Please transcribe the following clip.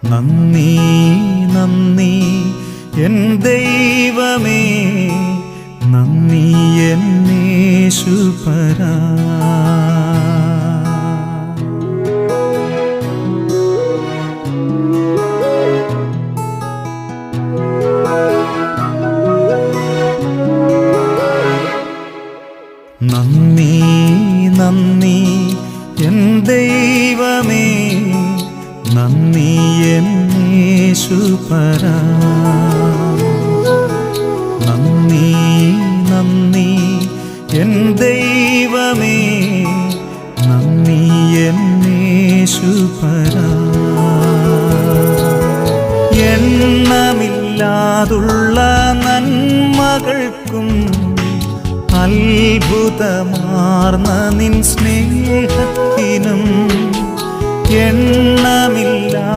നന്ദി നന്ദി എൻ ദൈവമേ, നന്ദി എൻ യേശുപരാ. നന്ദി നന്ദി എൻ ദൈവമേ, നന്ദി എൻ യേശുപരാ. നന്ദി നന്ദി എൻ ദൈവമേ, നന്ദി എൻ യേശുപരാ. എണ്ണമില്ലാതുള്ള നന്മകൾക്കും അത്ഭുതമാർന്ന നിൻ സ്നേഹത്തിനും എണ്ണമില്ല